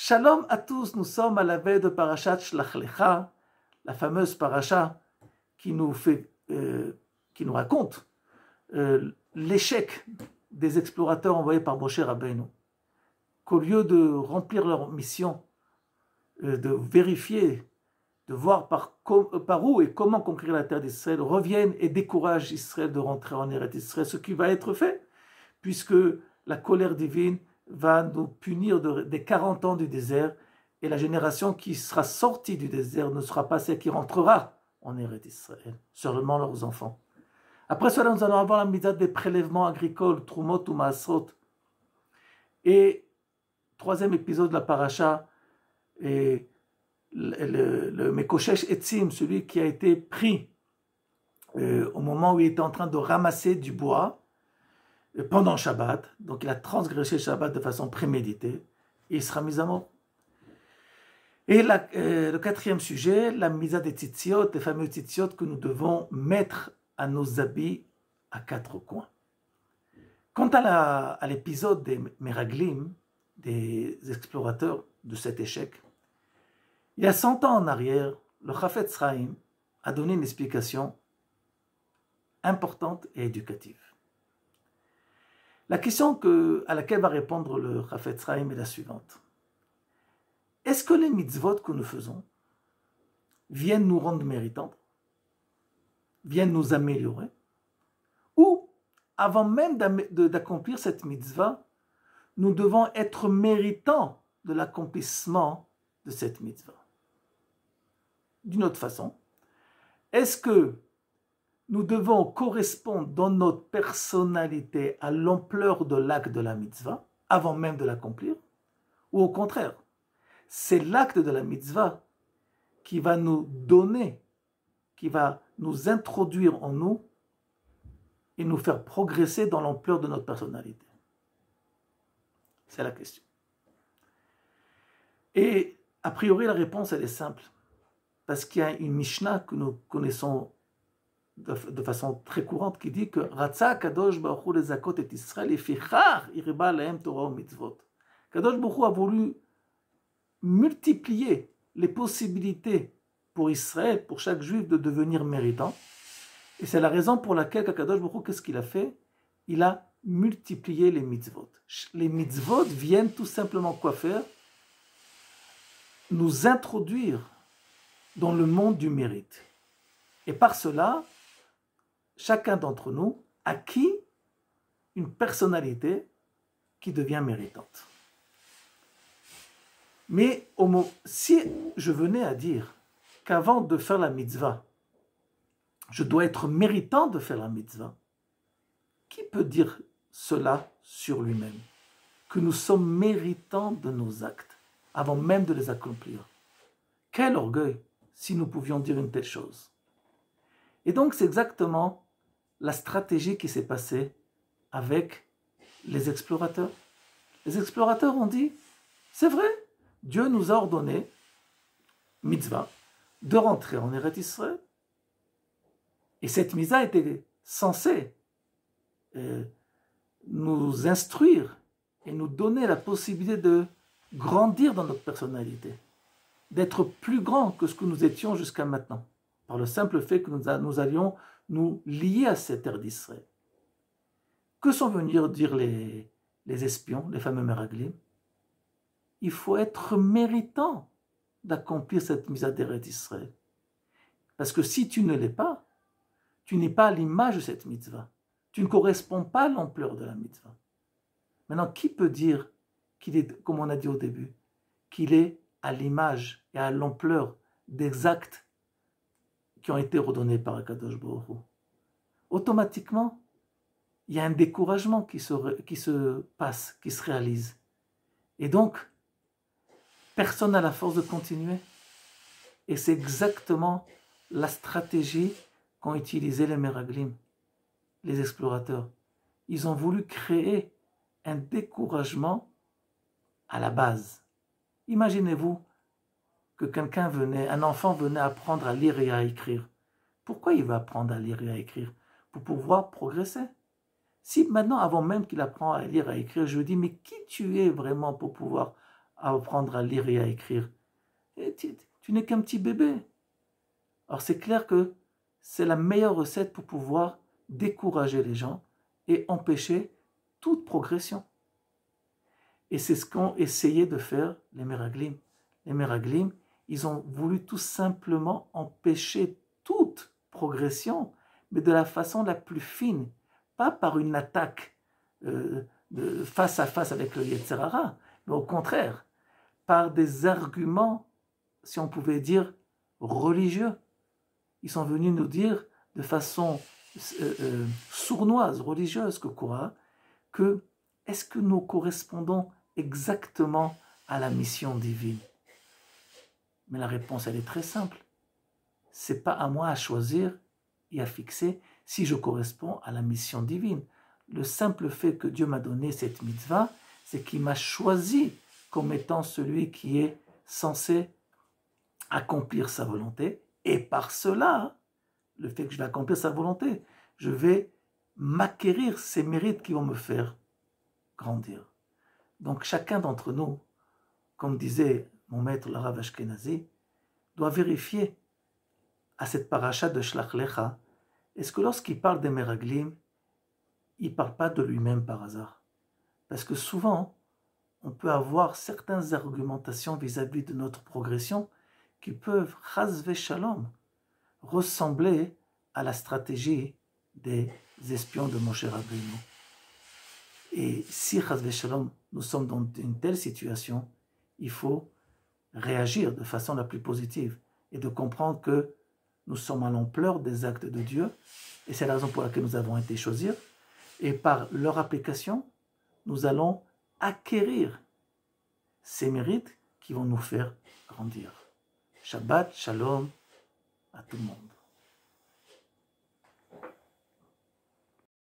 Shalom à tous, nous sommes à la veille de Parashat Shlach Lecha, la fameuse paracha qui nous raconte l'échec des explorateurs envoyés par Moshe Rabbeinu, qu'au lieu de remplir leur mission, de vérifier, de voir par où et comment conquérir la terre d'Israël, reviennent et découragent Israël de rentrer en Eretz Israël, ce qui va être fait, puisque la colère divine va nous punir des 40 ans du désert, et la génération qui sera sortie du désert ne sera pas celle qui rentrera en Eretz Israël, seulement leurs enfants. Après cela, nous allons avoir la mitzvah des prélèvements agricoles, Trumot ou Maasrot. Et troisième épisode de la paracha, et le Mekoshesh Etzim, celui qui a été pris au moment où il était en train de ramasser du bois pendant Shabbat, donc il a transgressé Shabbat de façon préméditée, et il sera mis à mort. Et le quatrième sujet, la misa des tzitziot, les fameux tzitziot que nous devons mettre à nos habits à quatre coins. Quant à l'épisode des Meraglim, des explorateurs de cet échec, il y a 100 ans en arrière, le Chafetz Chaim a donné une explication importante et éducative. La question à laquelle va répondre le Chafetz Chaim est la suivante. Est-ce que les mitzvot que nous faisons viennent nous rendre méritants, viennent nous améliorer, ou avant même d'accomplir cette mitzvah, nous devons être méritants de l'accomplissement de cette mitzvah? D'une autre façon, est-ce que nous devons correspondre dans notre personnalité à l'ampleur de l'acte de la mitzvah avant même de l'accomplir, ou au contraire, c'est l'acte de la mitzvah qui va nous donner, qui va nous introduire en nous et nous faire progresser dans l'ampleur de notre personnalité? C'est la question. Et a priori, la réponse, elle est simple. Parce qu'il y a une Mishnah que nous connaissons de façon très courante qui dit que Ratza Kadosh Baruch Hu lezakot et Israël efichar irba lahem Torah mitzvot. Kadosh Baruch Hu a voulu multiplier les possibilités pour Israël, pour chaque juif de devenir méritant. Et c'est la raison pour laquelle Kadosh Baruch Hu, qu'est-ce qu'il a fait? Il a multiplié les mitzvot. Les mitzvot viennent tout simplement quoi faire? Nous introduire dans le monde du mérite. Et par cela, chacun d'entre nous acquit une personnalité qui devient méritante. Mais si je venais à dire qu'avant de faire la mitzvah, je dois être méritant de faire la mitzvah, qui peut dire cela sur lui-même? Que nous sommes méritants de nos actes avant même de les accomplir. Quel orgueil si nous pouvions dire une telle chose. Et donc c'est exactement la stratégie qui s'est passée avec les explorateurs. Les explorateurs ont dit, c'est vrai, Dieu nous a ordonné, mitzvah, de rentrer en Eretz Israël. Et cette mitzvah était censée nous instruire et nous donner la possibilité de grandir dans notre personnalité, d'être plus grand que ce que nous étions jusqu'à maintenant, par le simple fait que nous allions nous lier à cette terre d'Israël. Que sont venus dire les espions, les fameux Meraglim? Il faut être méritant d'accomplir cette mitzvah d'Eretz Israël. Parce que si tu ne l'es pas, tu n'es pas à l'image de cette mitzvah. Tu ne corresponds pas à l'ampleur de la mitzvah. Maintenant, qui peut dire qu'il est, comme on a dit au début, qu'il est à l'image et à l'ampleur des actes qui ont été redonnés par Akadosh Baruch Hu? Automatiquement, il y a un découragement qui se passe, qui se réalise. Et donc, personne n'a la force de continuer. Et c'est exactement la stratégie qu'ont utilisé les Meraglim, les explorateurs. Ils ont voulu créer un découragement à la base. Imaginez-vous que un enfant venait apprendre à lire et à écrire. Pourquoi il va apprendre à lire et à écrire? Pour pouvoir progresser. Si maintenant, avant même qu'il apprend à lire et à écrire, je lui dis, mais qui tu es vraiment pour pouvoir à apprendre à lire et à écrire. Et tu n'es qu'un petit bébé. Alors c'est clair que c'est la meilleure recette pour pouvoir décourager les gens et empêcher toute progression. Et c'est ce qu'ont essayé de faire les Meraglim. Les Meraglim, ils ont voulu tout simplement empêcher toute progression, mais de la façon la plus fine, pas par une attaque face à face avec le Yetzer Hara, mais au contraire, par des arguments, si on pouvait dire, religieux. Ils sont venus nous dire de façon sournoise, religieuse, que est-ce que nous correspondons exactement à la mission divine? Mais la réponse, elle est très simple. C'est pas à moi à choisir et à fixer si je corresponds à la mission divine. Le simple fait que Dieu m'a donné cette mitzvah, c'est qu'il m'a choisi comme étant celui qui est censé accomplir sa volonté. Et par cela, le fait que je vais accomplir sa volonté, je vais m'acquérir ces mérites qui vont me faire grandir. Donc chacun d'entre nous, comme disait mon maître le Rav Ashkenazi, doit vérifier à cette paracha de Shlach Lecha, est-ce que lorsqu'il parle des Meraglim, il ne parle pas de lui-même par hasard? Parce que souvent, on peut avoir certaines argumentations vis-à-vis de notre progression qui peuvent, chas v'shalom, ressembler à la stratégie des espions de Moshe Rabbeinu. Et si, chas v'shalom, nous sommes dans une telle situation, il faut réagir de façon la plus positive et de comprendre que nous sommes à l'ampleur des actes de Dieu et c'est la raison pour laquelle nous avons été choisis et par leur application, nous allons acquérir ces mérites qui vont nous faire grandir. Shabbat, shalom à tout le monde.